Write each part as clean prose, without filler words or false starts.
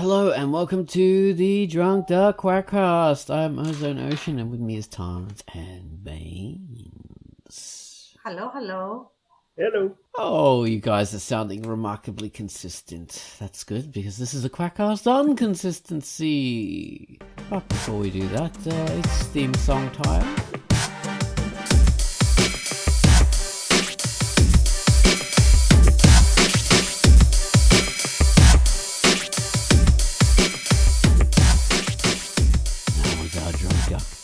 Hello and welcome to the Drunkduck Quackcast. I'm Ozone Ocean and with me is Tons and Baines. Hello, hello. Hello. Oh, you guys are sounding remarkably consistent. That's good because this is a Quackcast on consistency. But before we do that, it's theme song time.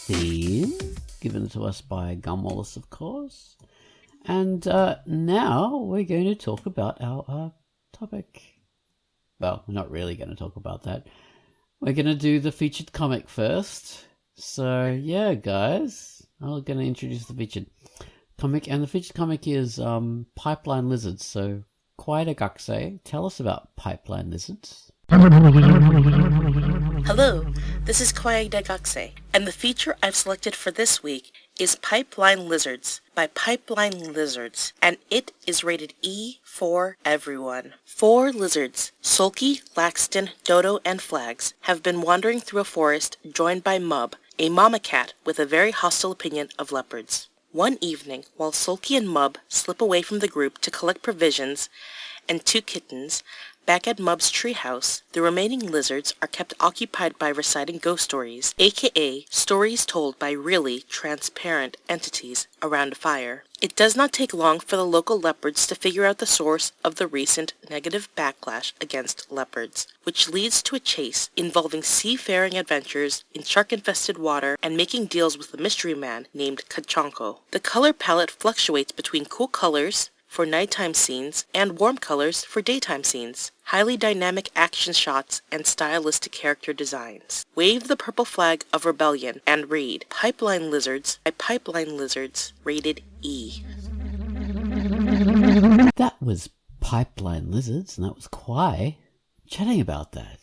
Theme given to us by Gum Wallace, of course. And now we're going to talk about our topic. Well, we're not really going to talk about that. We're going to do the featured comic first. So, yeah, guys, I'm going to introduce the featured comic. And the featured comic is Pipeline Lizards. So, Quackcast, tell us about Pipeline Lizards. Hello, this is Quackcast, and the feature I've selected for this week is Pipeline Lizards by Pipeline Lizards, and it is rated E for everyone. 4 lizards, Sulky, Laxton, Dodo, and Flags, have been wandering through a forest joined by Mub, a mama cat with a very hostile opinion of leopards. One evening, while Sulky and Mub slip away from the group to collect provisions and 2 kittens, back at Mub's treehouse, the remaining lizards are kept occupied by reciting ghost stories, aka stories told by really transparent entities around a fire. It does not take long for the local leopards to figure out the source of the recent negative backlash against leopards, which leads to a chase involving seafaring adventures in shark-infested water and making deals with a mystery man named Kachanko. The color palette fluctuates between cool colors for nighttime scenes and warm colors for daytime scenes, highly dynamic action shots, and stylistic character designs. Wave the purple flag of rebellion and read Pipeline Lizards by Pipeline Lizards, rated E. That was Pipeline Lizards, and that was Quai chatting about that.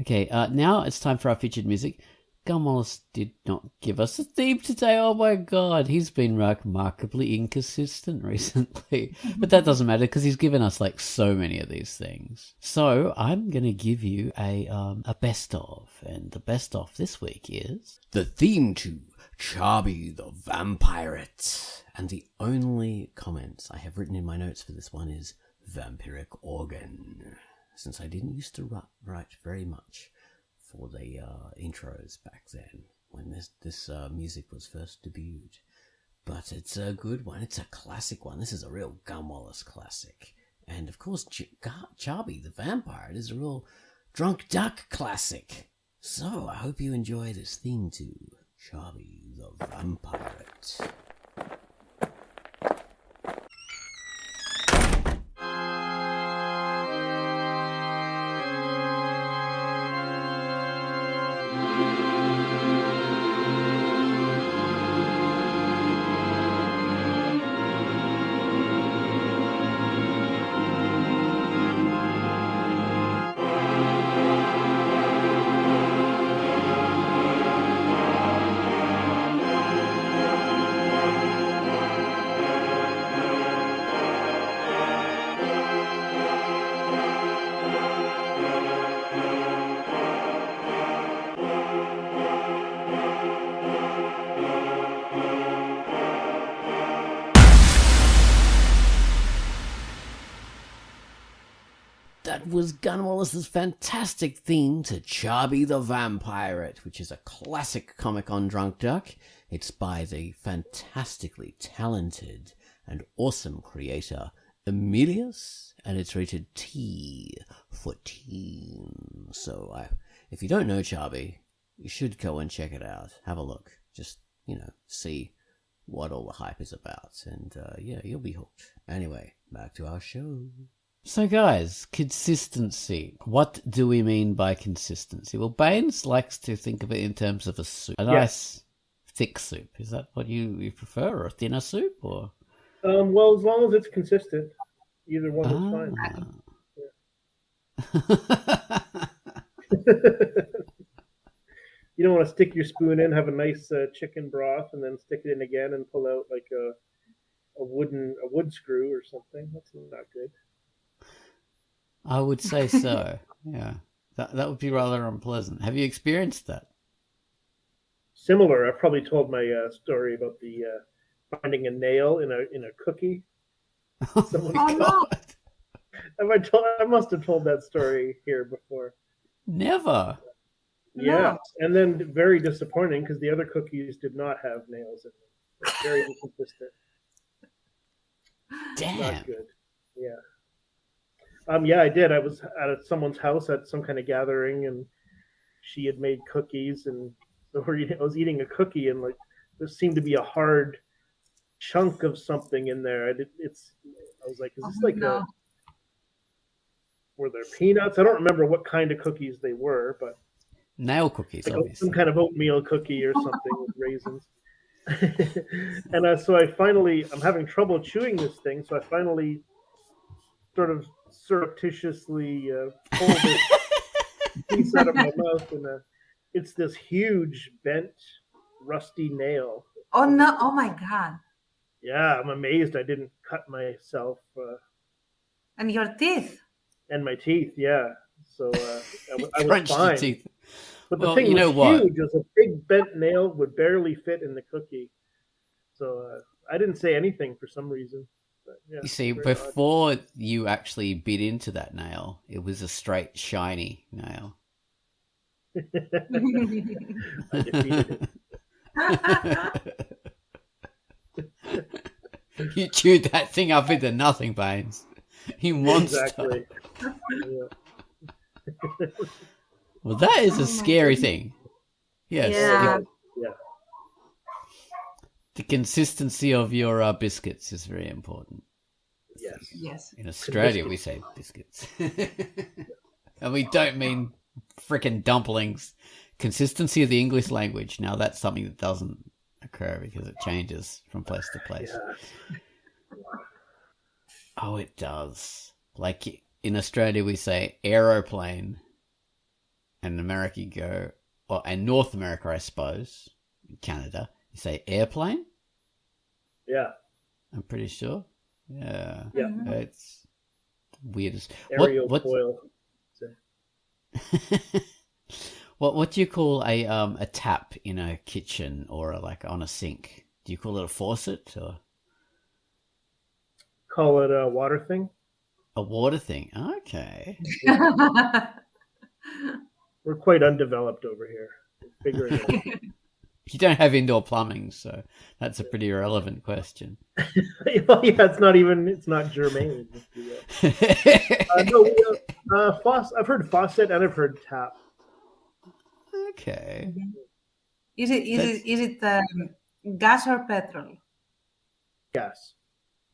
Okay, now it's time for our featured music. Gum Wallace did not give us a theme today. Oh my god, he's been remarkably inconsistent recently. But that doesn't matter because he's given us like so many of these things. So I'm going to give you a best of. And the best of this week is the theme to Charby the Vampirate. And the only comments I have written in my notes for this one is vampiric organ. Since I didn't used to write very much for the intros back then when this music was first debuted. But it's a good one. It's a classic one. This is a real Gum Wallace classic. And of course, Charby the Vampire is a real Drunkduck classic. So I hope you enjoy this theme to Charby the Vampire. That was Gum Wallace's fantastic theme to Charby the Vampire, which is a classic comic on Drunkduck. It's by the fantastically talented and awesome creator Emilius, and it's rated T for teen. So if you don't know Charby, you should go and check it out. Have a look. Just, see what all the hype is about. And yeah, you'll be hooked. Anyway, back to our show. So guys, consistency. What do we mean by consistency? Well, Baines likes to think of it in terms of a soup. A nice thick soup. Is that what you prefer? Or a thinner soup? Or well, as long as it's consistent. Either one is fine. You don't want to stick your spoon in, have a nice chicken broth, and then stick it in again and pull out like a wood screw or something. That's not good. I would say so. Yeah. That would be rather unpleasant. Have you experienced that? Similar. I've probably told my story about the finding a nail in a cookie. Someone Oh, no. I must have told that story here before. Never. Yeah, No. and then very disappointing because the other cookies did not have nails in them. Very inconsistent. Damn. Not good. Yeah. Yeah, I did. I was at someone's house at some kind of gathering, and she had made cookies, and so I was eating a cookie, and like there seemed to be a hard chunk of something in there. I was like, is this were there peanuts? I don't remember what kind of cookies they were, but Nail cookies, like obviously. some kind of oatmeal cookie or something with raisins. And so I'm having trouble chewing this thing, so I finally sort of surreptitiously pull this piece out of my mouth, and it's this huge bent, rusty nail. Oh no! Oh my God! Yeah, I'm amazed I didn't cut myself And your teeth. and my teeth. Yeah, so I was Crunched your fine. teeth. But the Well, thing you know was what? huge. It was a big bent nail, would barely fit in the cookie. So I didn't say anything for some reason. But, yeah, You see, very before you actually bit into that nail, it was a straight, shiny nail. odd. I defeated it. You chewed that thing up into nothing, Baines. You monster. Exactly. Yeah. Well, that is Oh a my scary goodness. thing. Yes. Yeah. Yeah. The consistency of your biscuits is very important. Yes. Yes. In Australia, we say biscuits. And we don't mean frickin' dumplings. Consistency of the English language. Now, that's something that doesn't occur because it changes from place to place. Yeah. Oh, it does. Like in Australia, we say aeroplane. And in America, you go... Well, and North America, I suppose. In Canada, you say airplane? Yeah. I'm pretty sure. Yeah. Yeah. It's weirdest. Aerial What foil. what do you call a tap in a kitchen or like on a sink? Do you call it a faucet or Call it a water thing. a water thing? Okay. We're quite undeveloped over here. Figuring it out. You don't have indoor plumbing, so that's a pretty irrelevant question. Well, yeah, it's not germane. I've heard faucet and I've heard tap. Okay. Is it gas or petrol? Gas.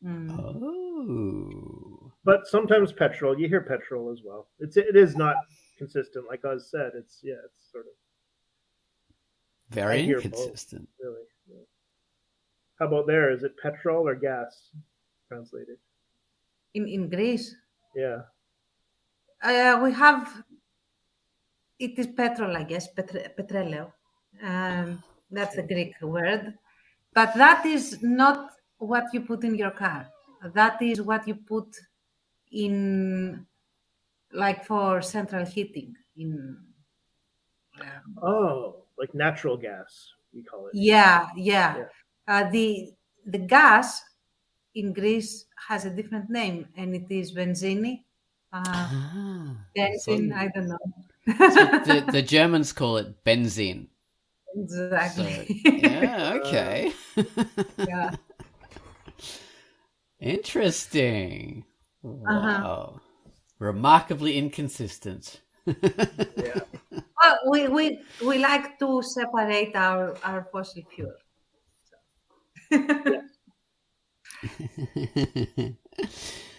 Mm. Oh. But sometimes petrol. You hear petrol as well. It is not consistent, like I said. It's sort of Very I hear inconsistent. both, really. Yeah. How about there? Is it petrol or gas translated? In Greece, Yeah. we have. It is petrol, I guess, petreleo. That's the Greek word, but that is not what you put in your car. That is what you put in, like for central heating. Oh, like natural gas, we call it. Yeah. Yeah. The gas in Greece has a different name, and it is benzene. Benzene, I don't know. So the Germans call it benzene. Exactly. So, yeah, okay. Yeah. Interesting. Wow. Remarkably inconsistent. Yeah. Well, we like to separate our fossil fuel.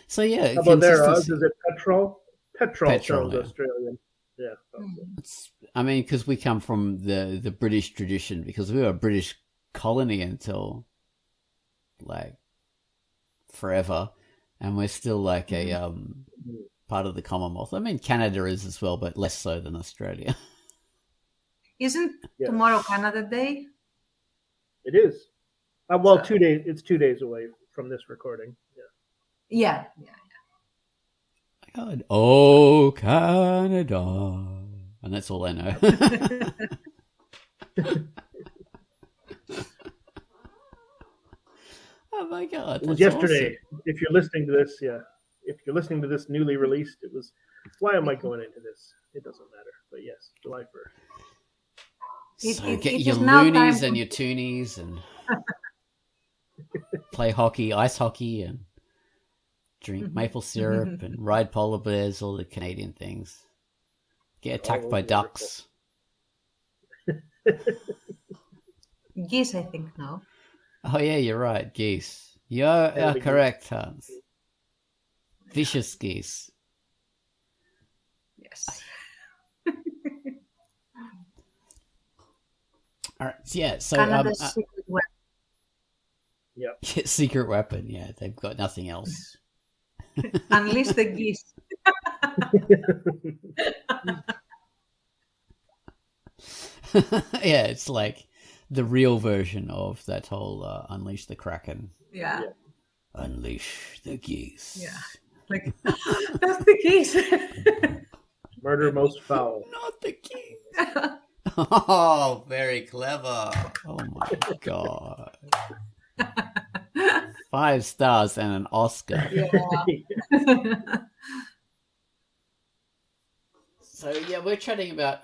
So yeah, How about there, Oz? consistency. Is it petrol? Petrol Petrol, sounds yeah. Australian. Yeah. I mean, because we come from the British tradition, because we were a British colony until like forever, and we're still like a part of the Commonwealth. I mean, Canada is as well, but less so than Australia. Isn't Yeah. tomorrow Canada Day? It is. Well, 2 days. It's 2 days away from this recording. Yeah. Yeah. God. Oh, Canada. and that's all I know. Oh my god! It was That's yesterday. awesome. If you're listening to this, if you're listening to this newly released, it was. Why am I going into this? It doesn't matter. But yes, July 1st. So It get is your now loonies time and your toonies and play hockey, ice hockey, and drink maple syrup and ride polar bears, all the Canadian things. Get attacked Oh, by wonderful. ducks. Geese, I think, no. Oh yeah, you're right, geese. You're Yeah, the correct, Hans. Vicious geese. Yes. All right, yeah. So Canada's secret weapon. Yep. secret weapon. Yeah, they've got nothing else. Unleash the geese. Yeah, it's like the real version of that whole Unleash the Kraken. Yeah. Unleash the geese. Yeah. Like, that's the geese. Murder most foul. Not the geese. Oh, very clever. Oh my god. 5 stars and an Oscar. Yeah. So yeah, we're chatting about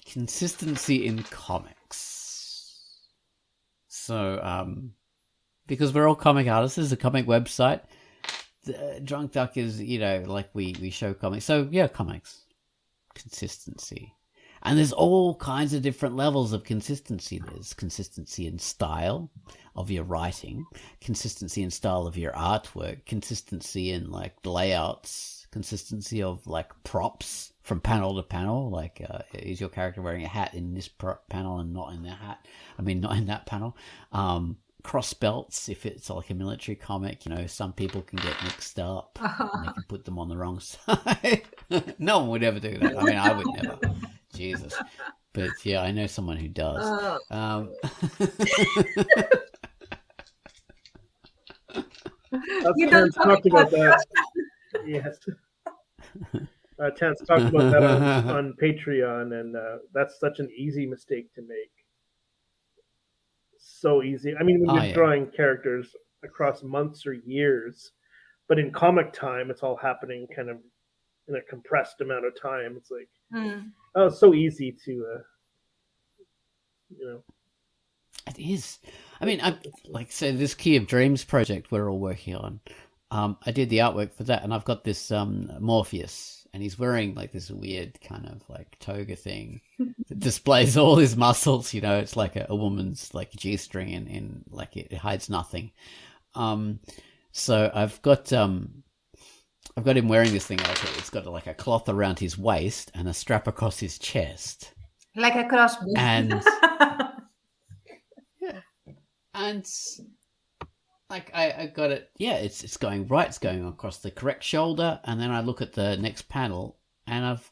consistency in comics. So because we're all comic artists, there's a comic website. Drunkduck is, like we show comics. So yeah, comics. Consistency. And there's all kinds of different levels of consistency. There's consistency in style of your writing, consistency in style of your artwork, consistency in like layouts, consistency of like props from panel to panel. Like, is your character wearing a hat in this panel and not in that hat? I mean, not in that panel. Cross belts, if it's like a military comic, some people can get mixed up and they can put them on the wrong side. No one would ever do that. I mean, I would never. Jesus. But yeah, I know someone who does. Terrence talked about that. Yes. Terrence talked about that on Patreon, and that's such an easy mistake to make. So easy. I mean, when you're drawing characters across months or years, but in comic time, it's all happening kind of in a compressed amount of time. It's like, oh, it's so easy to, It is. I mean, this Key of Dreams project we're all working on. I did the artwork for that, and I've got this Morpheus, and he's wearing like this weird kind of like toga thing that displays all his muscles. It's like a woman's like G-string, and like it hides nothing. So I've got him wearing this thing. It's got like a cloth around his waist and a strap across his chest, like a crossbow. and yeah, and like I got it. Yeah, it's going right. It's going across the correct shoulder, and then I look at the next panel, and I've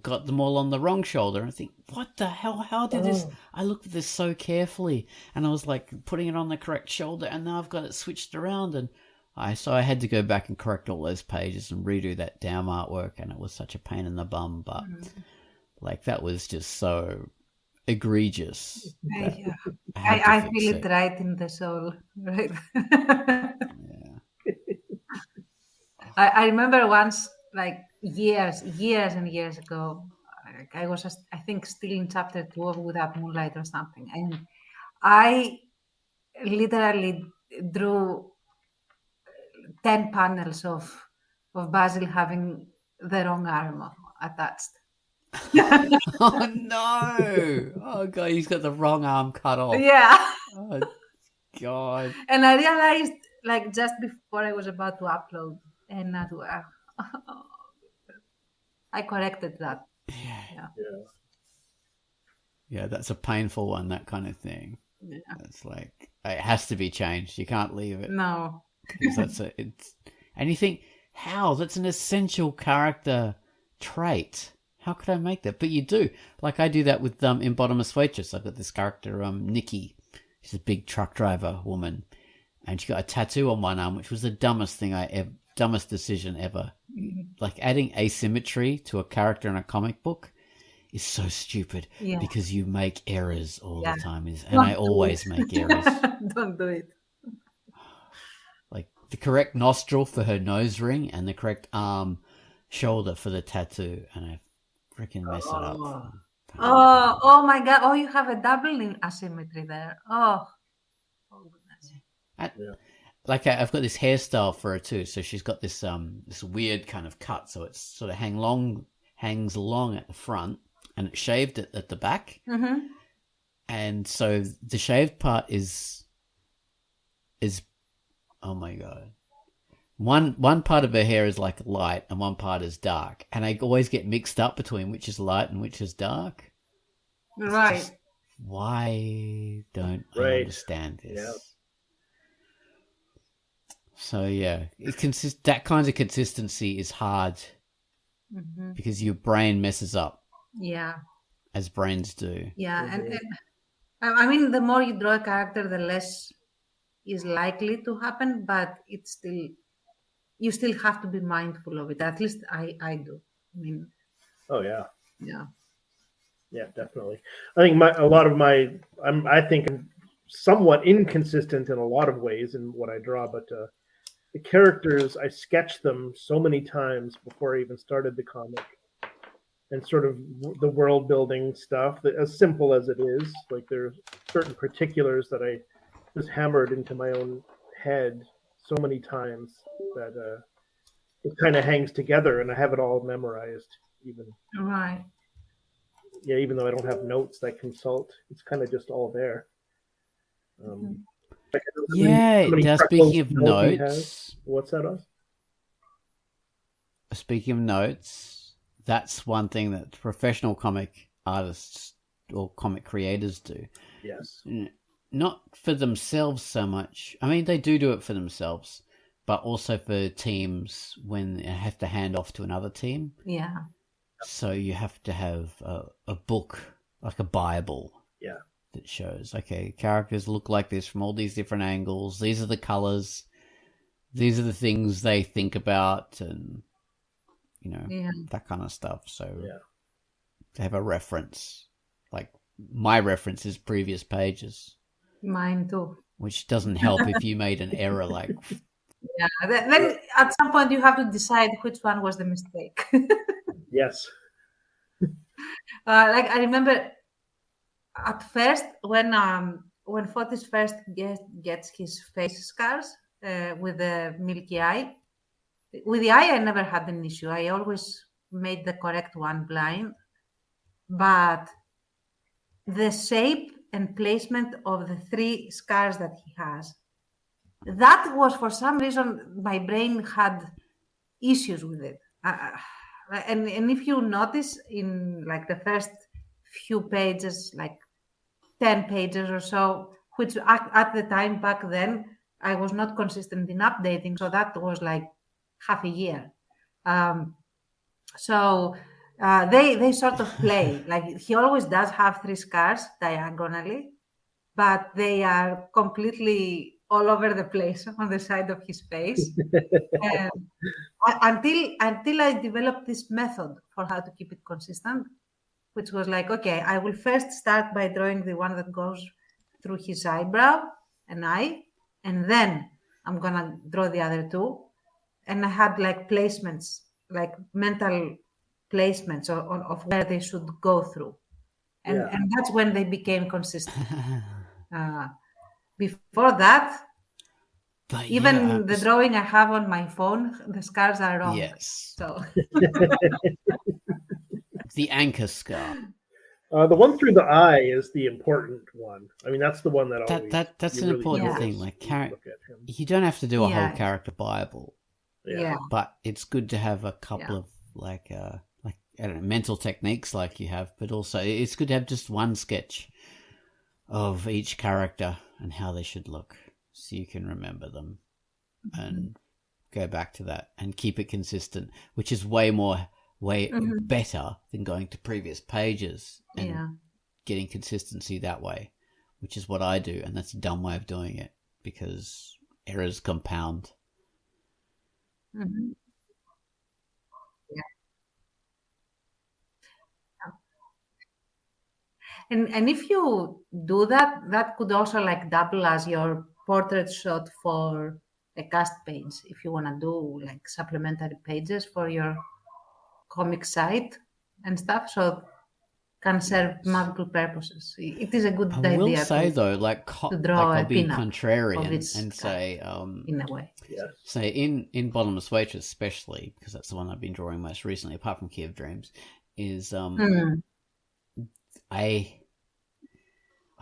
got them all on the wrong shoulder. And I think, what the hell? How did this? I looked at this so carefully, and I was like putting it on the correct shoulder, and now I've got it switched around, and I had to go back and correct all those pages and redo that damn artwork, and it was such a pain in the bum. But like that was just so egregious. I feel it right in the soul, right? I remember once, like years and years ago, I was just, I think still in chapter 2 of Without Moonlight or something, and I literally drew 10 panels of Basil having the wrong arm attached. Oh no! Oh god, he's got the wrong arm cut off. Yeah. Oh god. And I realized, like, just before I was about to upload, and I corrected that. Yeah, that's a painful one. That kind of thing. Yeah. It's like it has to be changed. You can't leave it. No. Because and you think, how? That's an essential character trait. How could I make that? But you do. Like I do that with in Bottomless Waitress. I've got this character, Nikki. She's a big truck driver woman, and she got a tattoo on one arm, which was the dumbest decision ever. Like adding asymmetry to a character in a comic book is so stupid Yeah. because you make errors all Yeah. the time, and Don't I do always it. make errors. Don't do it. Like the correct nostril for her nose ring and the correct arm shoulder for the tattoo, and I freaking mess it up. Oh my God! Oh, you have a double asymmetry there. Oh goodness. Like I've got this hairstyle for her too, so she's got this this weird kind of cut, so it's sort of hangs long at the front, and it's shaved at the back, and so the shaved part is oh my God. One part of her hair is like light and one part is dark. And I always get mixed up between which is light and which is dark. Right. Just, why don't I Right. understand this? Yeah. So yeah, that kind of consistency is hard because your brain messes up Yeah. as brains do. Yeah. And I mean, the more you draw a character, the less is likely to happen, but it's still, you still have to be mindful of it. At least I do. I mean, Oh yeah. yeah. Yeah, definitely. I think I think I'm somewhat inconsistent in a lot of ways in what I draw, but the characters, I sketched them so many times before I even started the comic, and sort of the world building stuff, that, as simple as it is, like there's certain particulars that I just hammered into my own head so many times that it kind of hangs together, and I have it all memorized. Right. Even though I don't have notes that I consult, it's kind of just all there. Yeah, now speaking of notes, notes, what's that, Oz? Speaking of notes, that's one thing that professional comic artists or comic creators do. Yes. Not for themselves so much. I mean, they do it for themselves, but also for teams when they have to hand off to another team. Yeah. So you have to have a book, like a Bible. Yeah. That shows, okay, characters look like this from all these different angles. These are the colors. These are the things they think about, and that kind of stuff. So to have a reference, like my reference is previous pages. Mine too. Which doesn't help if you made an error. Like, yeah. Then at some point you have to decide which one was the mistake. Yes. Like I remember. At first, when Fotis first gets his face scars with the milky eye, with the eye I never had an issue. I always made the correct one blind, but the shape and placement of the 3 scars that he has, that was for some reason my brain had issues with it. And if you notice in like the first few pages, like 10 pages or so, which at the time back then, I was not consistent in updating. So that was like half a year. So they sort of play. Like he always does have 3 scars diagonally, but they are completely all over the place on the side of his face. And until I developed this method for how to keep it consistent, which was like, okay, I will first start by drawing the one that goes through his eyebrow and eye, and then I'm going to draw the other 2. And I had like placements, like mental placements of where they should go through. And that's when they became consistent. Before that, but even the drawing I have on my phone, the scars are wrong. Yes. So the anchor scar. The one through the eye is the important one. I mean, that's the one that that's an really important thing. Like, you don't have to do a whole character Bible. Yeah. But it's good to have a couple of like I don't know, mental techniques like you have, but also it's good to have just one sketch of each character and how they should look, so you can remember them and go back to that and keep it consistent, which is way better than going to previous pages and getting consistency that way, which is what I do, and that's a dumb way of doing it because errors compound. And if you do that, that could also like double as your portrait shot for a cast page. If you want to do like supplementary pages for your comic site and stuff, so can serve multiple purposes. It is a good I idea. will say though, to draw I'll a be pinup of contrarian its and say, in a way. Yes. say in Bottomless Waitress especially, because that's the one I've been drawing most recently, apart from Key of Dreams, is I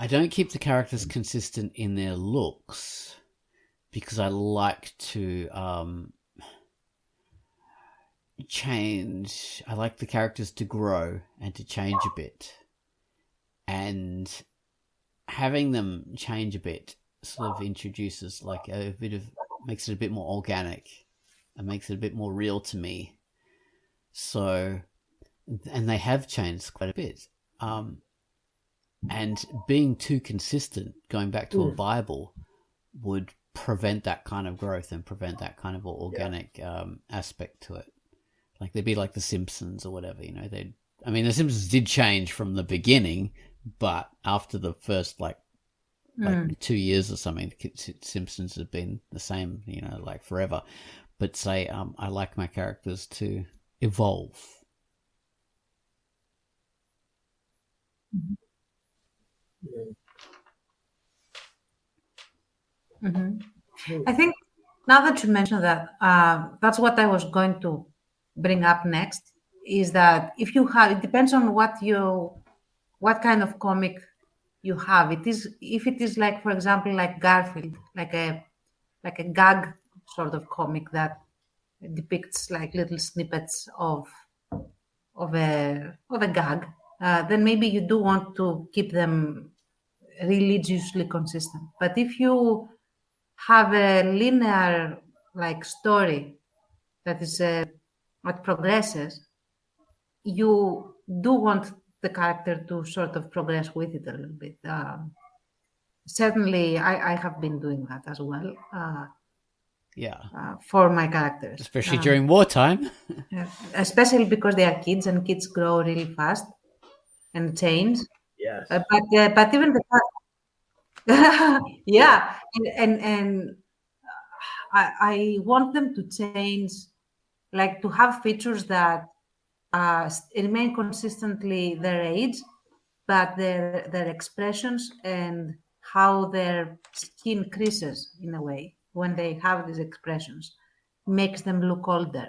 don't keep the characters consistent in their looks because I like to change. I like the characters to grow and to change a bit, and having them change a bit sort of introduces like a bit of, makes it a bit more organic and makes it a bit more real to me. So, and they have changed quite a bit. And being too consistent, going back to a Bible, would prevent that kind of growth and prevent that kind of organic aspect to it. Like they'd be like the Simpsons or whatever, you know. The Simpsons did change from the beginning, but after the first like 2 years or something, the Simpsons have been the same, you know, like forever. But say, I like my characters to evolve. I think now that you mentioned that, that's what I was going to bring up next. Is that if you have, it depends on what kind of comic you have. If it is like, for example, like Garfield, like a gag sort of comic that depicts like little snippets of a gag, then maybe you do want to keep them religiously consistent. But if you have a linear like story that is what progresses, you do want the character to sort of progress with it a little bit. Certainly, I have been doing that as well. For my characters, Especially during wartime. especially because they are kids and kids grow really fast and change. Yes. But even the and I want them to change, like to have features that remain consistently their age, but their expressions and how their skin creases in a way when they have these expressions makes them look older,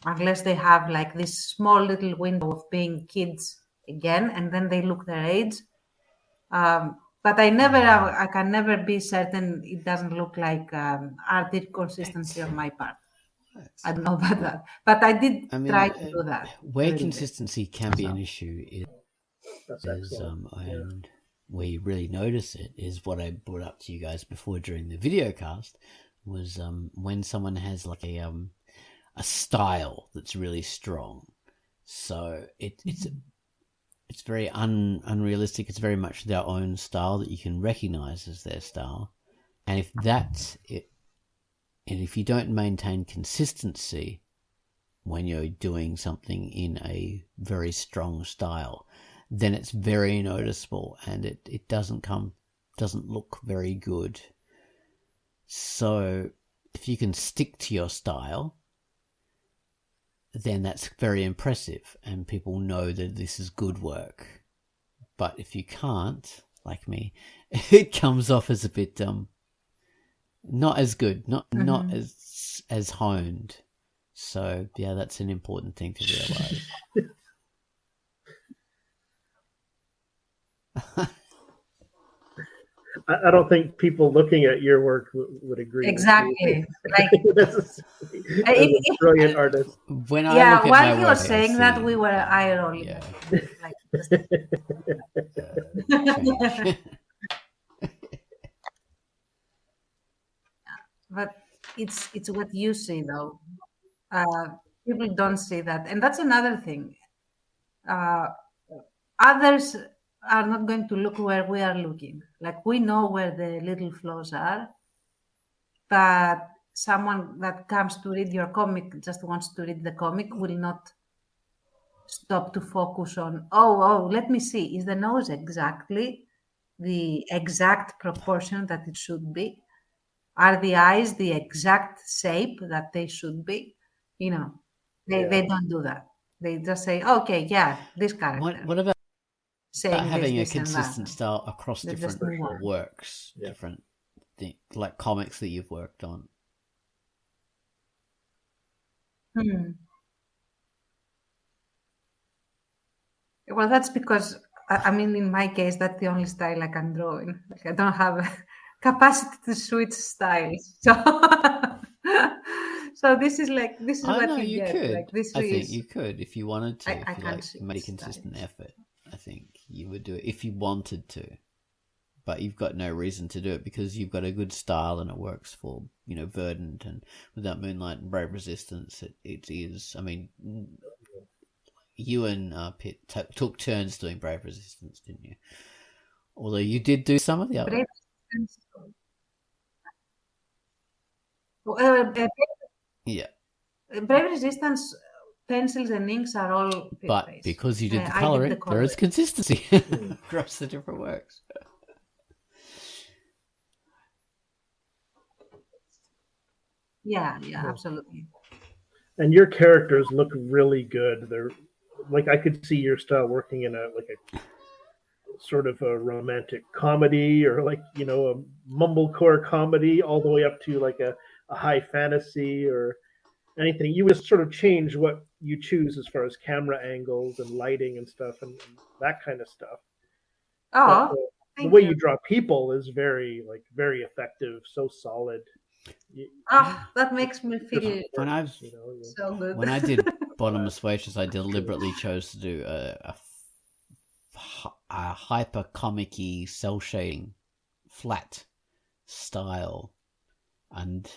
unless they have like this small little window of being kids again and then they look their age. But I can never be certain it doesn't look like art inconsistency on my part. I don't know about that, but I did try to do that. Where consistency can be an issue is and where you really notice it is what I brought up to you guys before during the video cast was when someone has like a style that's really strong. So it's very unrealistic. It's very much their own style that you can recognize as their style. And if that's it, and if you don't maintain consistency when you're doing something in a very strong style, then it's very noticeable and it doesn't look very good. So if you can stick to your style, then that's very impressive and people know that this is good work. But if you can't, like me, it comes off as a bit not as good, not as honed. So yeah, that's an important thing to realize. I don't think people looking at your work would agree. Exactly. Like, as a brilliant artist. When I look at while my he was work, saying I that, see- we were eye rolling. Yeah. Like, but it's what you see though. People don't see that, and that's another thing. Others are not going to look where we are looking. Like we know where the little flaws are, but someone that comes to read your comic just wants to read the comic will not stop to focus on, oh, let me see, is the nose exactly the exact proportion that it should be? Are the eyes the exact shape that they should be? You know, they don't do that. They just say, okay, yeah, this character. What about Saying having this, a and consistent that. style across They different just move on. works, Yeah. different like comics that you've worked on? Well, that's because, I mean, in my case, that's the only style I can draw in. Like, I don't have a capacity to switch styles. So, so this is I what know you get. could. Like, this I think is, you could if you wanted to. I If you can't like switch made a consistent styles. effort, I think you would do it if you wanted to. But you've got no reason to do it because you've got a good style and it works for, you know, Verdant and Without Moonlight and Brave Resistance. It is. I mean, you and Pitt took turns doing Brave Resistance, didn't you? Although you did do some of the other. Brave Resistance. Well, Yeah. Brave Resistance pencils and inks are all But Pit-based. because you did the I coloring, did the there is coloring. consistency across the different works. Yeah, absolutely. And your characters look really good. They're like, I could see your style working in a sort of a romantic comedy, or like, you know, a mumblecore comedy, all the way up to like a high fantasy or anything. You would sort of change what you choose as far as camera angles and lighting and stuff, and that kind of stuff. Oh, But the thank way you. you draw people is very effective, so solid. That makes me feel When I've so good. when I did Bottomless Waitress, I deliberately chose to do a hyper comic-y cell shading flat style, and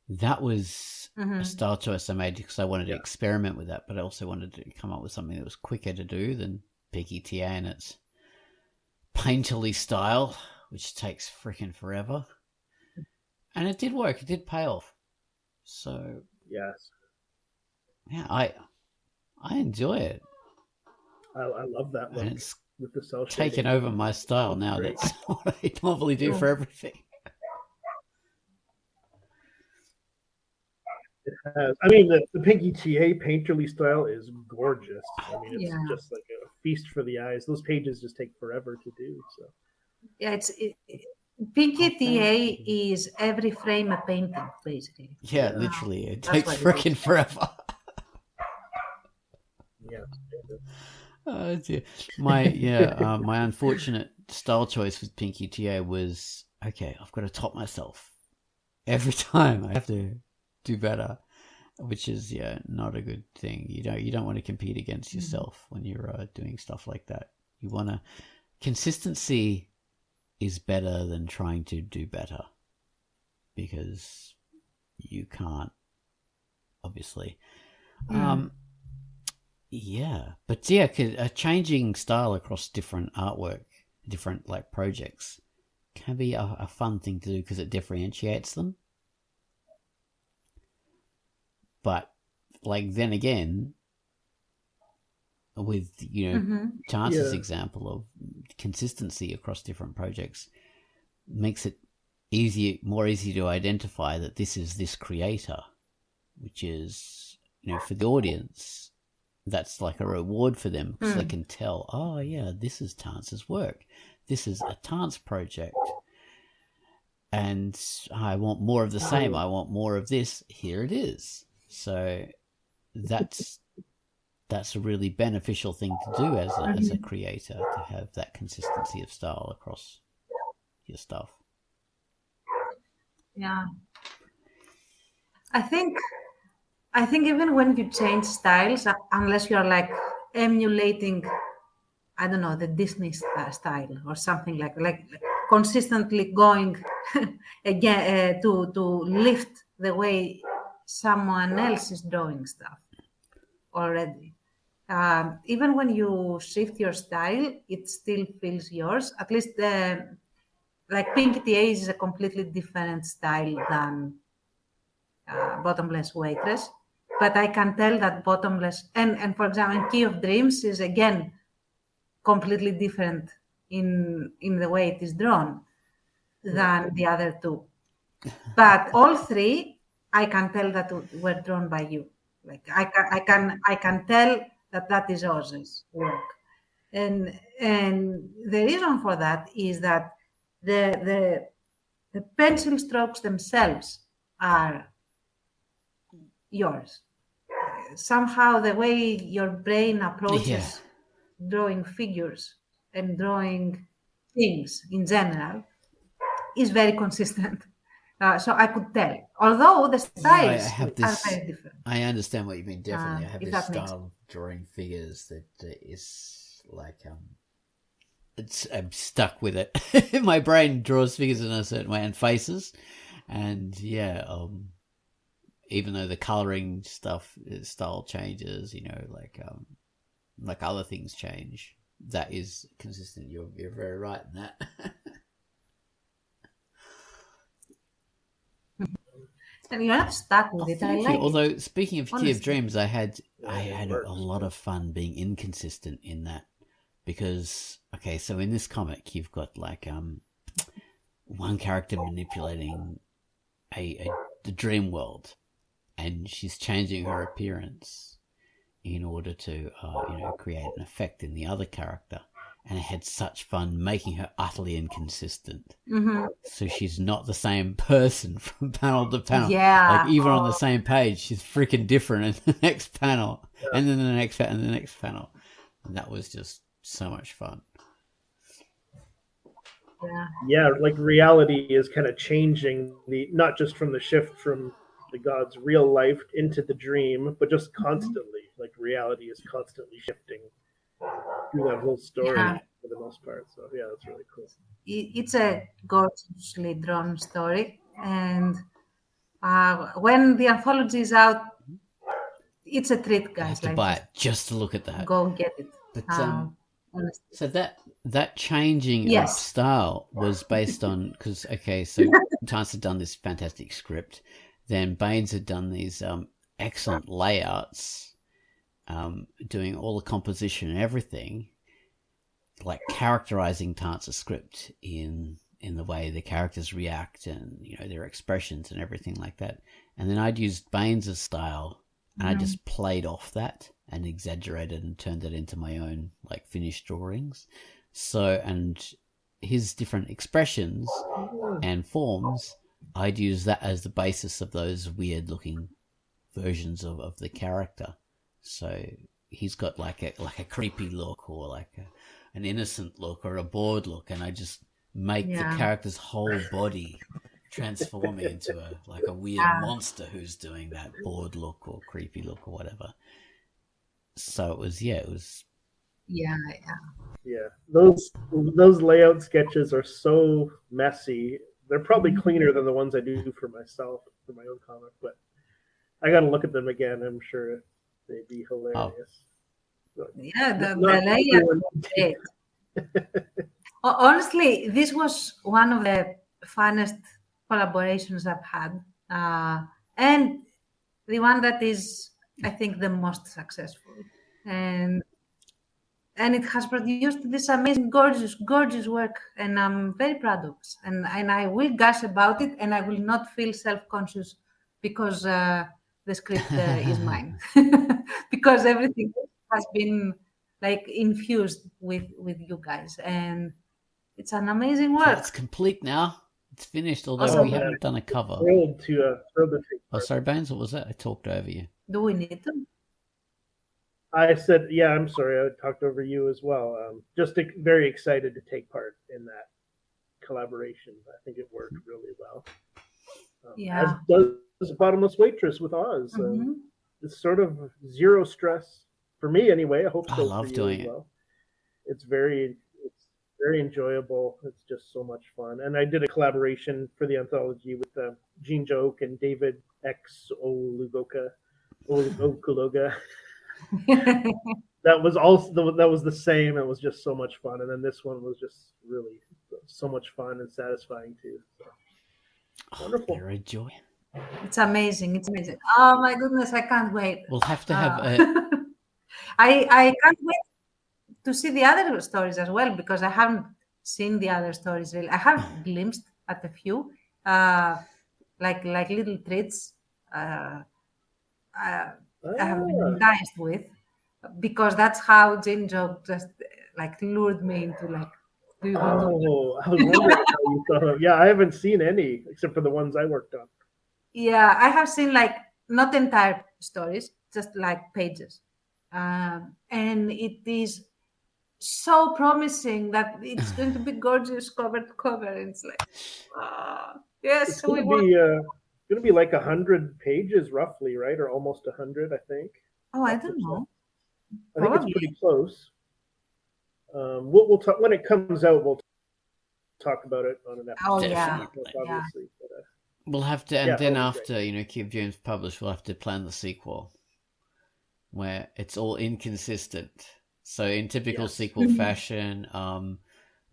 that was a style choice I made because I wanted to experiment with that, but I also wanted to come up with something that was quicker to do than PKTA and its painterly style, which takes freaking forever. And it did work. It did pay off. So yes, yeah, I enjoy it. I love that look. And it's with the cell taken shading. over my style now. Great. That's what I normally do for everything. It has. I mean, the Pinky TA painterly style is gorgeous. I mean, it's just like a feast for the eyes. Those pages just take forever to do. So Yeah, Pinky TA is every frame a painting, basically. Yeah, literally. It That's takes what it freaking is. forever. yeah. Oh dear. My unfortunate style choice with Pinky TA was, okay, I've got to top myself. Every time I have to do better, which is not a good thing. You don't want to compete against yourself when you're doing stuff like that. You want to consistency is better than trying to do better, because you can't, obviously. Changing style across different artwork, different like projects, can be a fun thing to do because it differentiates them. But like then again, with Chance's example of consistency across different projects, makes it more easy to identify that this is this creator, which is, for the audience, that's like a reward for them because they can tell, oh yeah, this is Tance's work, this is a Tance project, and I want more of the same, I want more of this, here it is. So that's a really beneficial thing to do as a creator, to have that consistency of style across your stuff. Yeah. I think even when you change styles, unless you're like emulating, I don't know, the Disney style or something like consistently going again to lift the way someone else is drawing stuff already. Even when you shift your style, it still feels yours. At least like Pinky TA is a completely different style than Bottomless Waitress. but I can tell that Bottomless and for example, Key of Dreams is again completely different in the way it is drawn than the other two. But all three, I can tell that were drawn by you. Like I can tell that is Oz's work, and the reason for that is that the pencil strokes themselves are yours. Somehow the way your brain approaches drawing figures and drawing things in general is very consistent. So I could tell, although the styles are very different. I understand what you mean. Definitely, I have if this that makes style of drawing figures that is like I'm stuck with it. My brain draws figures in a certain way and faces, and even though the coloring style changes, like other things change, that is consistent. You're very right in that. And you're not stuck with it. I like Although it. speaking of Key Honestly. of Dreams, I had a lot of fun being inconsistent in that, because so in this comic you've got like one character manipulating the dream world, and she's changing her appearance in order to create an effect in the other character. And I had such fun making her utterly inconsistent. Mm-hmm. So she's not the same person from panel to panel. Yeah. Like even on the same page, she's freaking different in the next panel, and then the next and the next panel. And that was just so much fun. Yeah, like reality is kind of changing not just from the shift from the god's real life into the dream, but just constantly. Like reality is constantly shifting through that whole story for the most part. So yeah, that's really cool. It's a gorgeously drawn story, and when the anthology is out, it's a treat, guys. I have to buy it just to look at that. Go get it. But so that changing of style was based on because so Tance had done this fantastic script, then Baines had done these excellent layouts. Doing all the composition and everything, like characterizing Tance's script in the way the characters react and their expressions and everything like that. And then I'd used Baines' style, and I just played off that and exaggerated and turned it into my own like finished drawings. So, and his different expressions and forms, I'd use that as the basis of those weird looking versions of the character. So he's got like a creepy look, or like an innocent look, or a bored look, and I just make the character's whole body transforming into a weird monster who's doing that bored look or creepy look or whatever. So it was those layout sketches are so messy. They're probably cleaner than the ones I do for myself for my own comic, but I got to look at them again. I'm sure they'd be hilarious. The layout was great. Honestly, this was one of the funnest collaborations I've had, and the one that is, I think, the most successful. And it has produced this amazing, gorgeous work, and I'm very proud of it. And I will gush about it, and I will not feel self-conscious because the script is mine, because everything has been like infused with you guys, and it's an amazing work. It's complete now. It's finished, although we haven't done a cover. Thrilled to sorry, Baines, what was that? I talked over you. Do we need to? I said, yeah, I'm sorry. I talked over you as well. Just very excited to take part in that collaboration. I think it worked really well. As does Bottomless Waitress with Oz. It's sort of zero stress for me anyway. I hope so. I love doing it. Well. It's very enjoyable. It's just so much fun. And I did a collaboration for the anthology with Gene Joke and David X Okologa. That was the same. It was just so much fun. And then this one was just really so much fun and satisfying too. So. Wonderful. They're a joy. It's amazing. It's amazing. Oh my goodness, I can't wait. We'll have to have a. I can't wait to see the other stories as well, because I haven't seen the other stories really. I have glimpsed at a few, like little treats. I have been enticed with, because that's how Jane Joke just like lured me into like, do you want to? Oh, I was wondering how you thought of. Yeah, I haven't seen any except for the ones I worked on. Yeah, I have seen like not entire stories, just like pages, and it is so promising that it's going to be gorgeous cover to cover. And it's like, yes, It's going to be like 100 pages roughly, right? Or almost 100, I think. Oh, I don't know. I think it's pretty close. We'll talk when it comes out. We'll talk about it on an episode. Oh yeah, obviously. But, we'll have to, and then after Keep Dreams published, we'll have to plan the sequel, where it's all inconsistent. So in typical sequel fashion,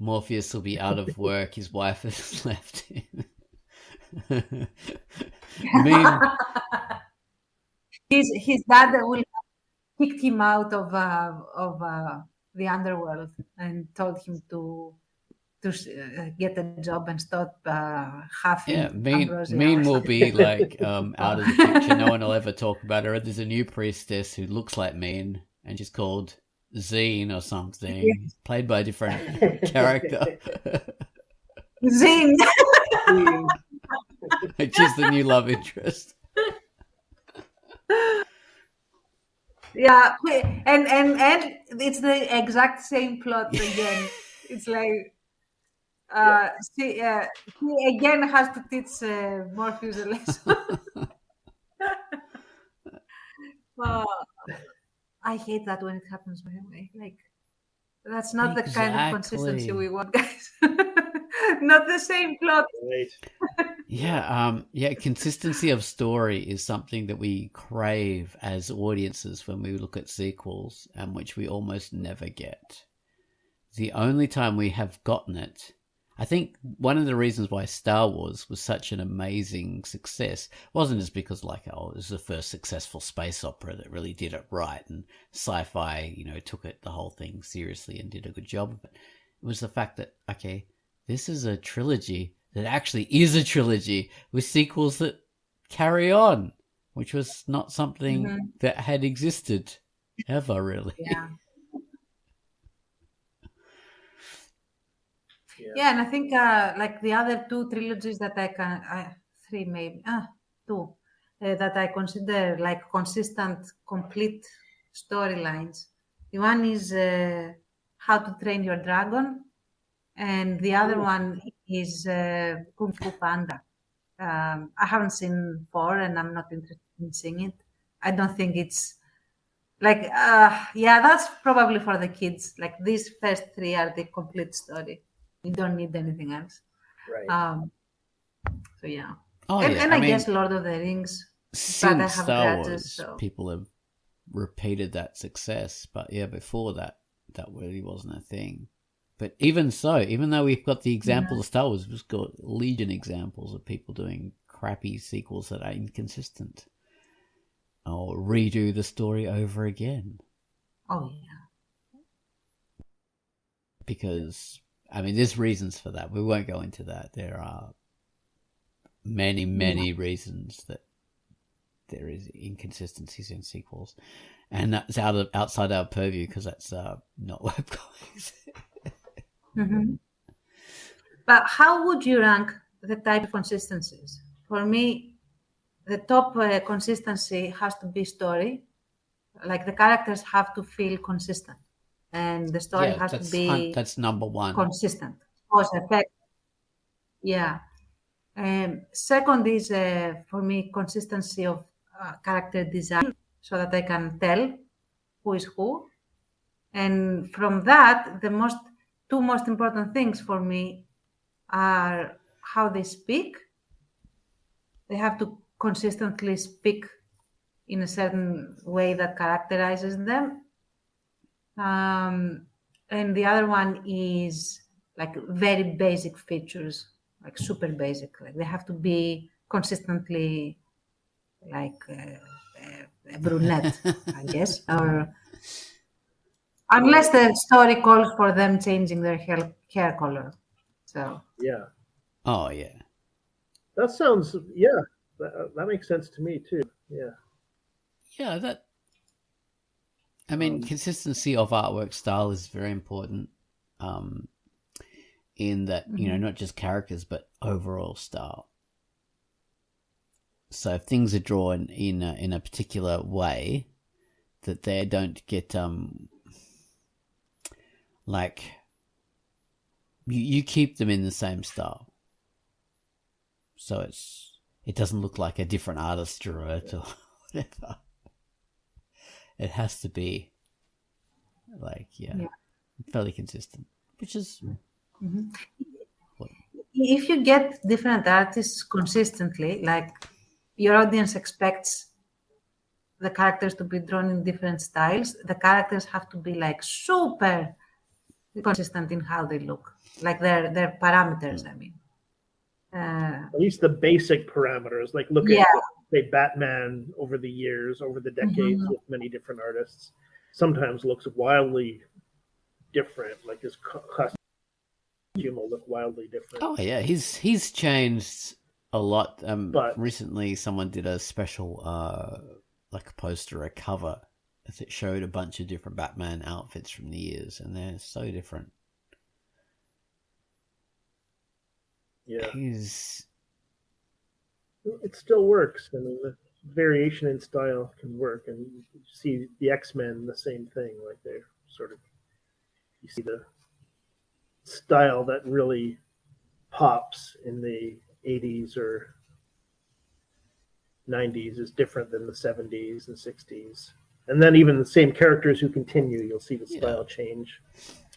Morpheus will be out of work. His wife has left him. His dad will have kicked him out of the underworld and told him to get a job and stop having. Yeah, Mean will be like out of the picture. No one will ever talk about her. There's a new priestess who looks like Mean, and she's called Zine or something, played by a different character. Zine. She's the new love interest. Yeah, and it's the exact same plot again. It's like she again has to teach Morpheus a lesson. I hate that when it happens, by the way. Like, that's not the kind of consistency we want, guys. Not the same plot. Yeah, consistency of story is something that we crave as audiences when we look at sequels, and which we almost never get. The only time we have gotten it, I think one of the reasons why Star Wars was such an amazing success wasn't just because it was the first successful space opera that really did it right, and sci-fi, took the whole thing seriously and did a good job of it. It was the fact that, okay, this is a trilogy that actually is a trilogy with sequels that carry on, which was not something that had existed ever, really. Yeah, and I think like the other two trilogies that three maybe, two, that I consider like consistent, complete storylines. The one is How to Train Your Dragon, and the other one is Kung Fu Panda. I haven't seen 4, and I'm not interested in seeing it. I don't think it's like, that's probably for the kids. Like, these first 3 are the complete story. You don't need anything else. Right. So yeah. Oh, and I guess Lord of the Rings. Since Star Wars, people have repeated that success. But yeah, before that really wasn't a thing. But even so, even though we've got the example of Star Wars, we've got legion examples of people doing crappy sequels that are inconsistent. Or redo the story over again. Oh, yeah. Because, there's reasons for that. We won't go into that. There are many, many reasons that there is inconsistencies in sequels. And that's outside our purview, because that's not webcomics. But how would you rank the type of consistencies? For me, the top consistency has to be story. Like, the characters have to feel consistent, and the story has to be that's number one. Consistent. Cause effect. Yeah. Second is for me consistency of character design, so that I can tell who is who. And from that, the two most important things for me are how they speak. They have to consistently speak in a certain way that characterizes them. And the other one is like very basic features, like super basic. Like, they have to be consistently like a brunette, I guess, or unless the story calls for them changing their hair color. So Yeah, Oh yeah. that sounds. Yeah, that makes sense to me too. Yeah. Yeah, that. I mean, Um, consistency of artwork style is very important. In that, not just characters but overall style. So if things are drawn in a particular way, that they don't get like you keep them in the same style, so it doesn't look like a different artist drew it or whatever. It has to be like fairly consistent, which is what, if you get different artists consistently, like your audience expects the characters to be drawn in different styles, the characters have to be like super consistent in how they look, like their parameters. I mean, at least the basic parameters. Like look yeah, at say Batman over the years, over the decades with many different artists. Sometimes looks wildly different. Like his costume will look wildly different. oh yeah, he's changed a lot. But Recently someone did a special like a poster, a cover that showed a bunch of different Batman outfits from the years, and they're so different. yeah, It still works. I mean, the variation in style can work, and you see the X-Men the same thing. Like they're sort of, you see the style that really pops in the 80s or 90s is different than the 70s and 60s. And then even the same characters who continue, you'll see the style change.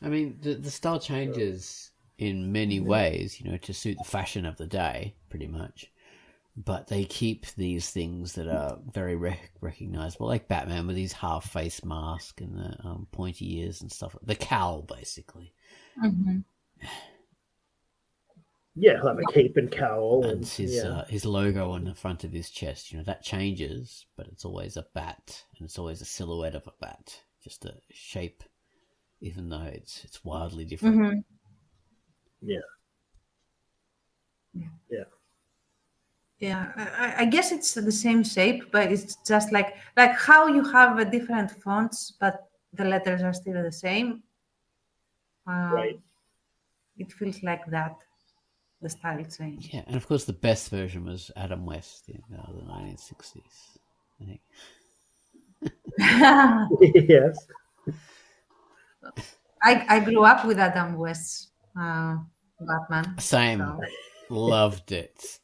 I mean, the style changes in many ways, to suit the fashion of the day, pretty much. But they keep these things that are very recognizable, like Batman with his half-face mask and the pointy ears and stuff. The cowl, basically. Yeah, he'll have a cape and cowl. And his logo on the front of his chest, that changes, but it's always a bat, and it's always a silhouette of a bat, just a shape, even though it's wildly different. Yeah, I guess it's the same shape, but it's just like how you have a different fonts, but the letters are still the same. Right. It feels like that. The style change. Yeah, and of course the best version was Adam West in the 1960s, I think. Yes. I grew up with Adam West's Batman. Same. So. Loved it.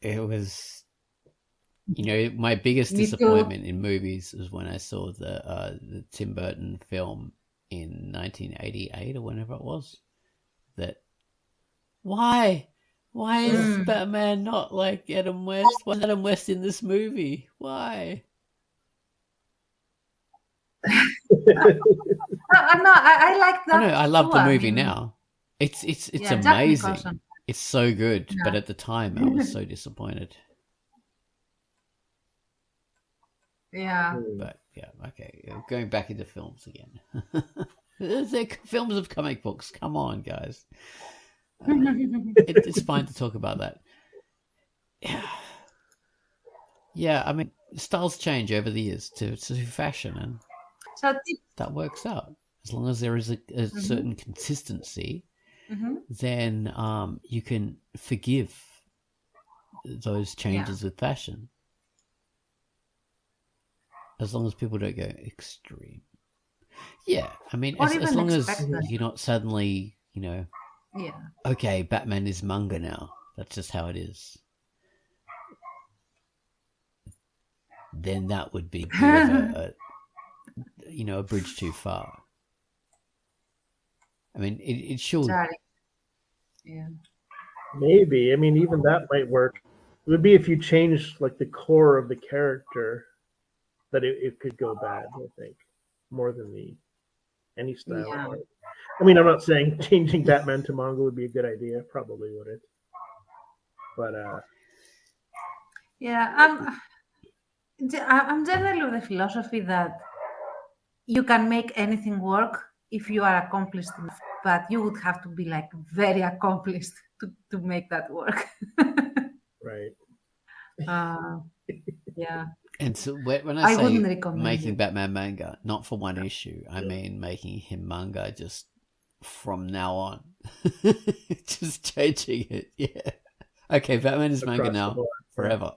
It was, my biggest disappointment in movies was when I saw the Tim Burton film in 1988 or whenever it was. That why is Batman not like Adam West? Why is Adam West in this movie? Why? I like that. I love the movie now. It's amazing. It's so good, but at the time I was so disappointed. Yeah. But yeah, okay. Going back into films again. They're films of comic books. Come on, guys. It's fine to talk about that. Yeah. I mean, styles change over the years to fashion, and that works out as long as there is a certain consistency. Then you can forgive those changes with fashion, as long as people don't go extreme. Yeah, I mean, as long as you're not suddenly, okay, Batman is manga now. That's just how it is. Then that would be a bit of a bridge too far. I mean, it should. Yeah. Maybe. I mean, even that might work. It would be if you changed like the core of the character, that it could go bad. I think more than any style. Yeah. I mean, I'm not saying changing Batman to manga would be a good idea. Probably wouldn't. But Yeah, I'm generally of the philosophy that you can make anything work if you are accomplished enough, but you would have to be like very accomplished to make that work. Right. uh, yeah, And so when I I wouldn't say recommend making it. Batman manga, not for one issue, I mean making him manga just from now on. Just changing it, yeah. Okay, Batman is manga Across the now, board, forever.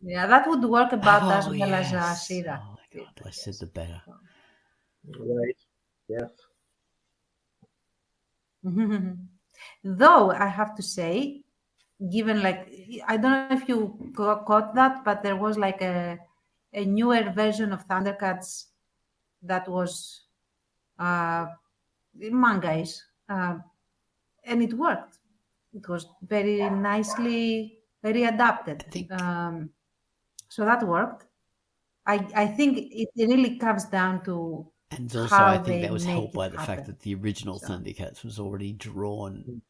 Yeah, that would work about as well as yes. Shira. Oh my god, less said the better. Right. Yes. Though I have to say, given like I don't know if you caught that, but there was like a newer version of Thundercats that was uh, manga-ish, and it worked. It was very nicely, very adapted. I think, So that worked. I think it really comes down to and also I how think they that was make helped it by the fact happen. that the original So. Thundercats was already drawn.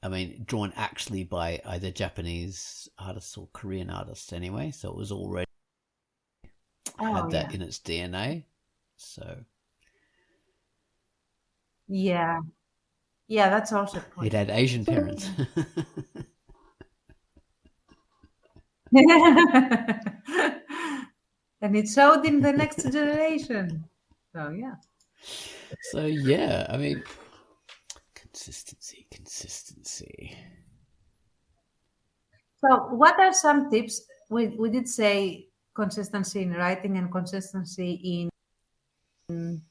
I mean, drawn actually by either Japanese artists or Korean artists anyway, so it was already had that in its DNA. So Yeah. Yeah, that's also a point. it had Asian parents. And it showed in the next generation. So yeah. So yeah, I mean, consistency. So what are some tips? We did say consistency in writing and consistency in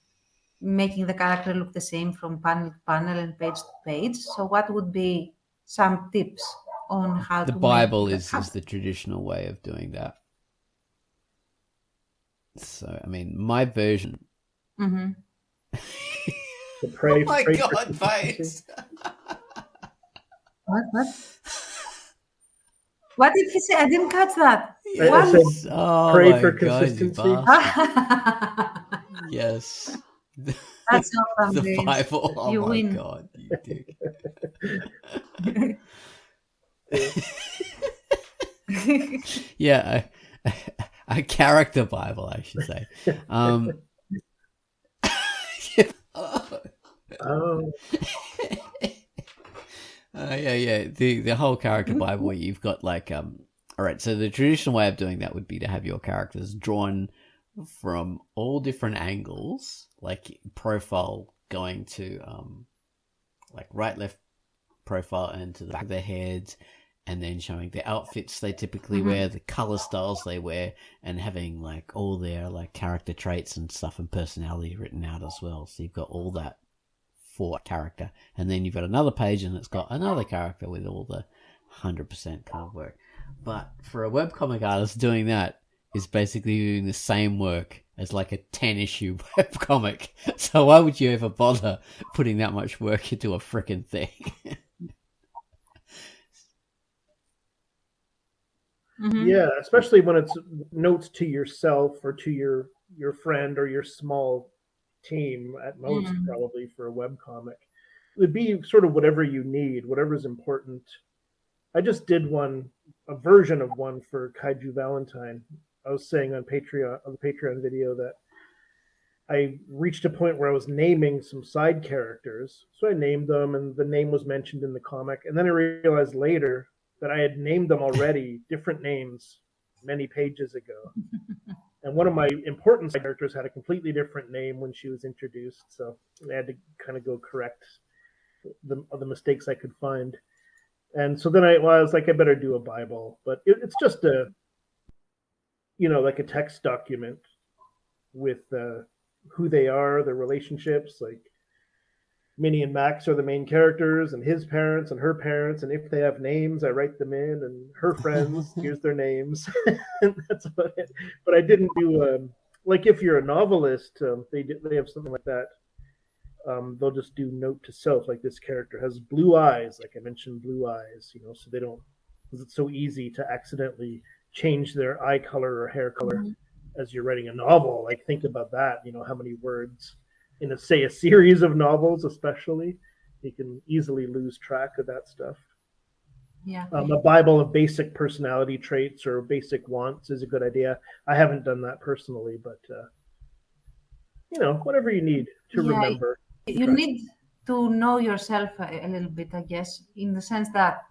making the character look the same from panel to panel and page to page. So what would be some tips on how The to Bible make is that the traditional way of doing that. So I mean, my version. Mm-hmm. So pray, Oh my pray for god, consistency. face! What? What did he say? I didn't catch that. I What? said Oh pray my for god, you consistency. bastard. Yes. That's all from The this. Bible. Oh You my win. god, you dick. Yeah, a character Bible, I should say. Oh, yeah. The whole character Bible where you've got like all right. So the traditional way of doing that would be to have your characters drawn from all different angles, like profile going to like right, left profile and to the back of their heads, and then showing the outfits they typically wear, the color styles they wear, and having like all their like character traits and stuff and personality written out as well. So you've got all that for a character, and then you've got another page and it's got another character with all the 100% kind of work. But for a webcomic artist, doing that is basically doing the same work as like a 10-issue webcomic. So why would you ever bother putting that much work into a freaking thing? yeah, especially when it's notes to yourself or to your friend or your small team at most, probably for a webcomic. It would be sort of whatever you need, whatever's important. I just did a version of one for Kaiju Valentine. I was saying on the Patreon video that I reached a point where I was naming some side characters. So I named them and the name was mentioned in the comic. And then I realized later that I had named them already, different names, many pages ago. And one of my important side characters had a completely different name when she was introduced. So I had to kind of go correct the mistakes I could find. And so then I was like, I better do a Bible. But it's just like a text document with who they are, their relationships. Like Minnie and Max are the main characters, and his parents and her parents. And if they have names, I write them in. And her friends, here's their names. And that's about it. But I didn't do like if you're a novelist, they have something like that. They'll just do note to self, like this character has blue eyes, like I mentioned, blue eyes, so they don't, because it's so easy to accidentally change their eye color or hair color as you're writing a novel. Like think about that, how many words in a series of novels, especially, You can easily lose track of that stuff. Yeah. A Bible of basic personality traits or basic wants is a good idea. I haven't done that personally, but whatever you need to remember. You need to know yourself a little bit, I guess, in the sense that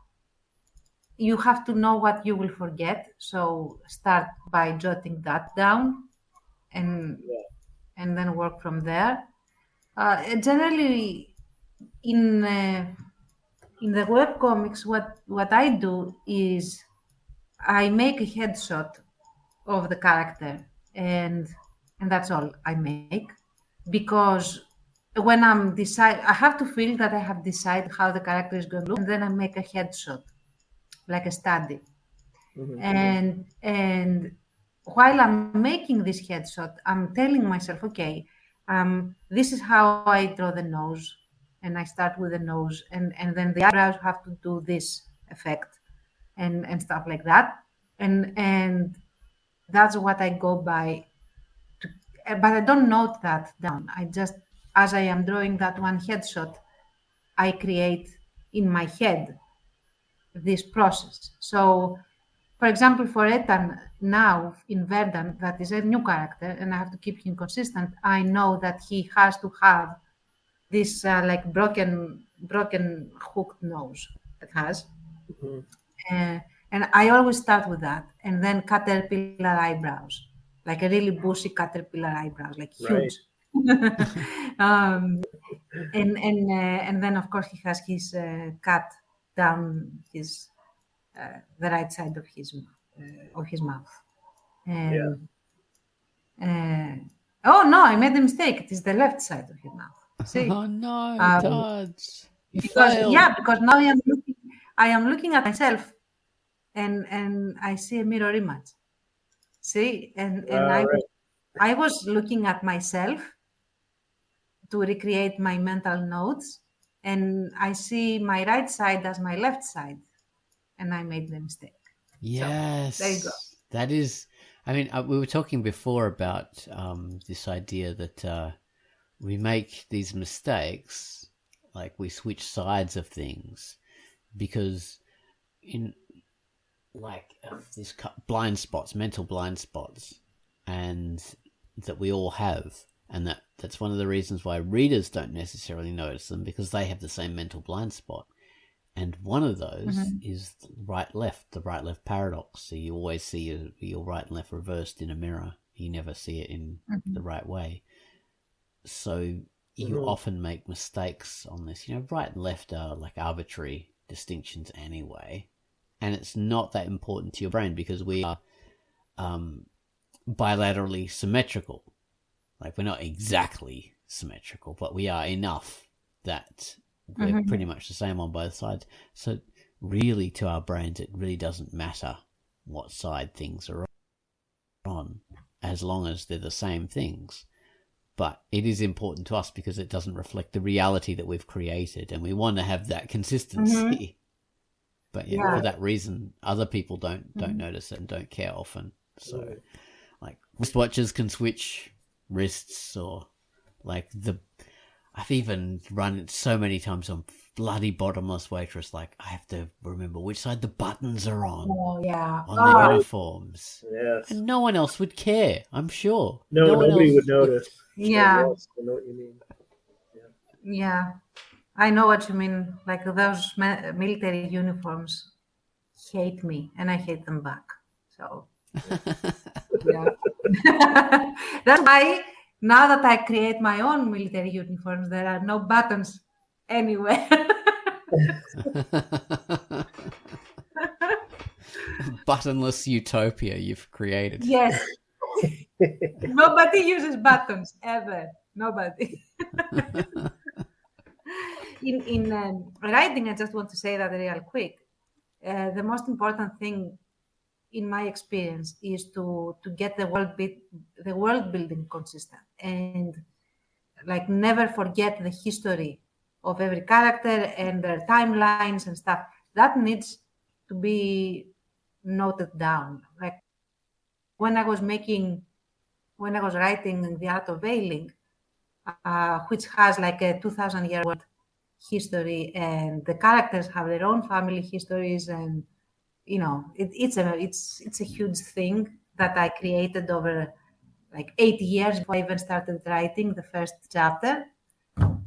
you have to know what you will forget. So start by jotting that down and then work from there. Generally, in the webcomics, what I do is I make a headshot of the character, and that's all I make, because when I have to feel that I have decided how the character is going to look, and then I make a headshot, like a study. And while I'm making this headshot, I'm telling myself, okay, this is how I draw the nose, and I start with the nose, and then the eyebrows have to do this effect, and stuff like that, and that's what I go by. But I don't note that down. I just, as I am drawing that one headshot, I create in my head this process. So, for example, for Ethan now in Verdan, that is a new character, and I have to keep him consistent. I know that he has to have this like broken hooked nose it has. And I always start with that, and then caterpillar eyebrows, like a really bushy caterpillar eyebrows, like huge. And then of course he has his cut down his the right side of his mouth. And, oh no, I made a mistake. It is the left side of his mouth. See? Oh no, Dodge. You because failed. because now I am looking at myself, and I see a mirror image. See, and I was looking at myself to recreate my mental notes, and I see my right side as my left side, and I made the mistake. Yes, so, there you go. That is. I mean, we were talking before about this idea that we make these mistakes, like we switch sides of things, because in like these blind spots, mental blind spots, and that we all have, and that's one of the reasons why readers don't necessarily notice them, because they have the same mental blind spot. And one of those is the right-left paradox. So you always see your right and left reversed in a mirror. You never see it in the right way. So you often make mistakes on this. Right and left are like arbitrary distinctions anyway. And it's not that important to your brain because we are bilaterally symmetrical. Like, we're not exactly symmetrical, but we are enough that we're pretty much the same on both sides. So really, to our brains, it really doesn't matter what side things are on, as long as they're the same things. But it is important to us because it doesn't reflect the reality that we've created, and we want to have that consistency. But for that reason, other people don't notice it and don't care often. So, like, wristwatches can switch wrists, or like I've even run it so many times on bloody Bottomless Waitress. Like, I have to remember which side the buttons are on. On the uniforms. Yes. And no one else would care, I'm sure. No, nobody would notice. Yeah. Nobody else would know what you mean. Yeah. I know what you mean. Like, those military uniforms hate me, and I hate them back. So, yeah. That's why now that I create my own military uniforms, there are no buttons anywhere. Buttonless utopia you've created. Yes. Nobody uses buttons ever. Nobody. In writing, I just want to say that real quick. The most important thing, in my experience, is to get the world building consistent, and like never forget the history of every character and their timelines and stuff. That needs to be noted down. Like, when I was writing The Art of Veiling, which has like a 2,000-year-old history, and the characters have their own family histories, and it's a huge thing that I created over like 8 years before I even started writing the first chapter.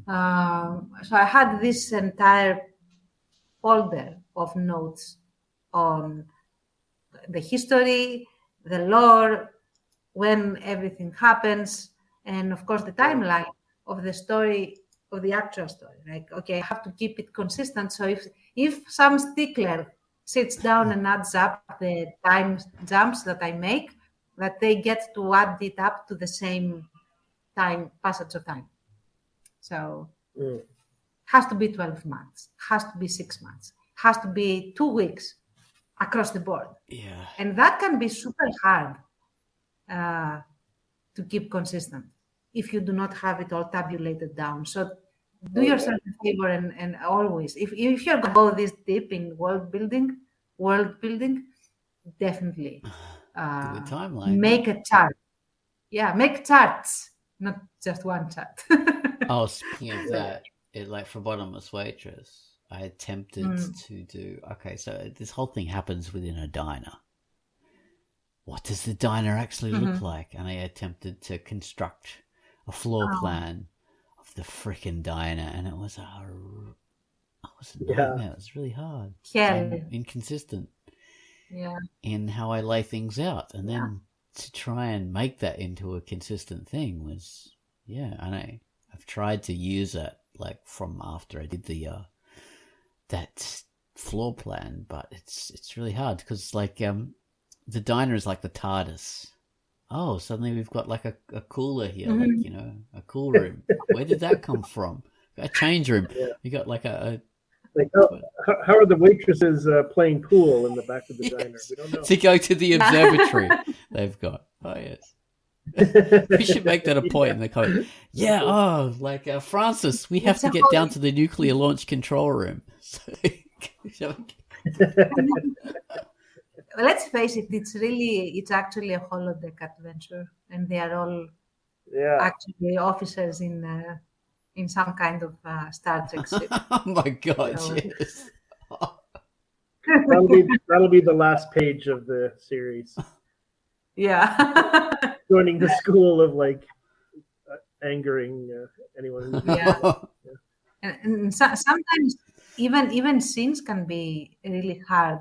So I had this entire folder of notes on the history, the lore, when everything happens, and of course the timeline of the story, of the actual story. Like, okay, I have to keep it consistent. So if some stickler sits down and adds up the time jumps that I make, that they get to add it up to the same passage of time. So has to be 12 months, has to be 6 months, has to be 2 weeks across the board. Yeah. And that can be super hard to keep consistent if you do not have it all tabulated down. So do yourself a favor and always, if you're going to go this deep in world building, definitely The timeline. make a chart. Yeah, make charts, not just one chart. Oh, speaking of that, like for Bottomless Waitress, I attempted to do. Okay, so this whole thing happens within a diner. What does the diner actually look like? And I attempted to construct a floor plan of the frickin' diner, and it was a nightmare. It was really hard. And inconsistent. Yeah. In how I lay things out, and then to try and make that into a consistent thing was, and I've tried to use it like from after I did the that floor plan, but it's really hard because like the diner is like the TARDIS. Oh, suddenly we've got like a cooler here, like a cool room. Where did that come from? A change room. You got like a like how are the waitresses playing pool in the back of the diner? We don't know. To go to the observatory, they've got. Oh yes. We should make that a point in the comment. Yeah, like Francis, we have to get down to the nuclear launch control room. Let's face it, it's actually a holodeck adventure, and they are all actually officers in some kind of Star Trek ship. Oh my god, yes. That'll be the last page of the series. Yeah. Joining the school of like angering anyone who's And sometimes even scenes can be really hard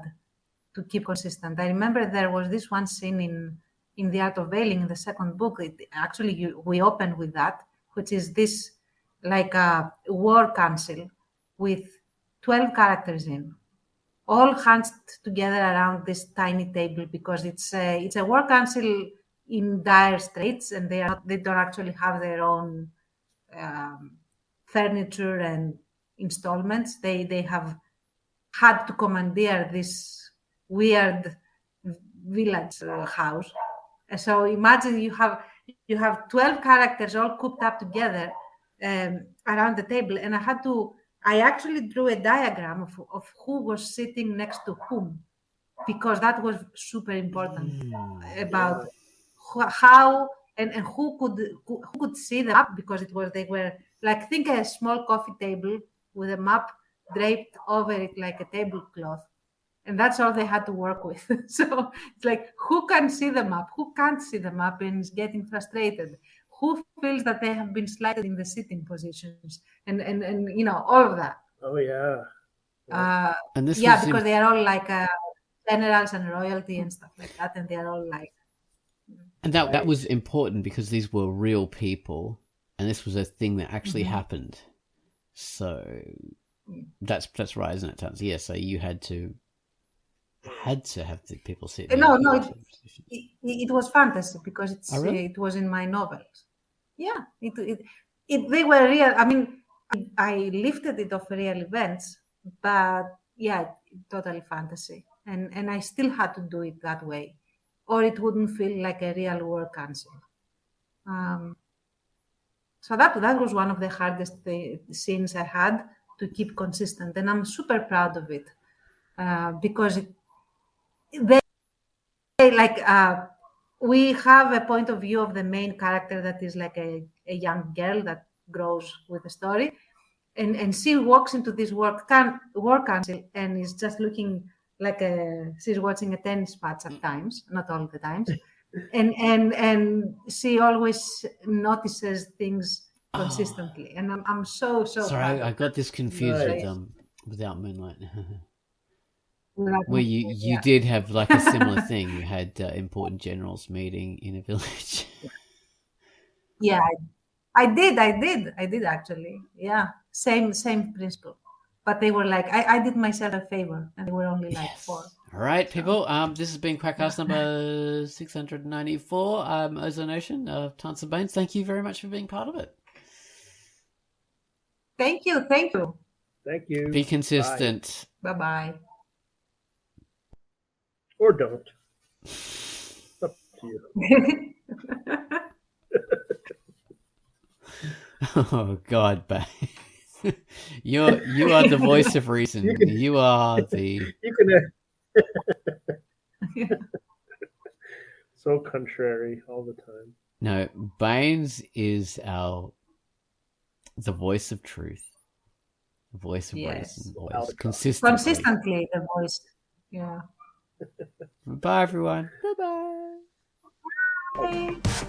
to keep consistent. I remember there was this one scene in The Art of Veiling in the second book. We opened with that, which is this like a war council with 12 characters in, all hunched together around this tiny table because it's a war council in dire straits, and they don't actually have their own furniture and installments. They have had to commandeer this weird village house. So imagine you have 12 characters all cooped up together around the table, and I actually drew a diagram of who was sitting next to whom, because that was super important about how and who could see the map, because they were like, think a small coffee table with a map draped over it like a tablecloth, and that's all they had to work with. So it's like, who can see the map, who can't see the map and is getting frustrated, who feels that they have been slighted in the sitting positions, and all of that. Oh yeah. And this because they are all like generals and royalty and stuff like that, and they are all like. And that was important because these were real people, and this was a thing that actually happened. So that's right, isn't it, Tans? Yeah. So you had to have the people sit. No, it was fantasy because it was in my novels. Yeah, they were real. I mean, I lifted it off real events, but yeah, totally fantasy, and I still had to do it that way, or it wouldn't feel like a real war council. So that was one of the hardest scenes I had to keep consistent, and I'm super proud of it because we have a point of view of the main character that is like a young girl that grows with the story, and she walks into this work council and is just looking like she's watching a tennis match at times, not all the times, and she always notices things consistently, and I'm so Sorry, proud I of got this confused Nice. with Without Moonlight. her. Where you did have like a similar thing. You had important generals meeting in a village. Yeah, I did actually. Yeah, same principle. But they were like, I did myself a favor, and they were only like Yes. 4. All right, people. This has been Quackcast number 694. Ozone Ocean, Tons of Banes. Thank you very much for being part of it. Thank you. Thank you. Be consistent. Bye. Or don't. It's up to you. Oh God, babe. You are the voice of reason. You are the. You can. So contrary all the time. No, Baines is the voice of truth, the voice of Yes. reason, Out always of Consistently, the voice. Yeah. Bye, everyone. Bye-bye. Bye.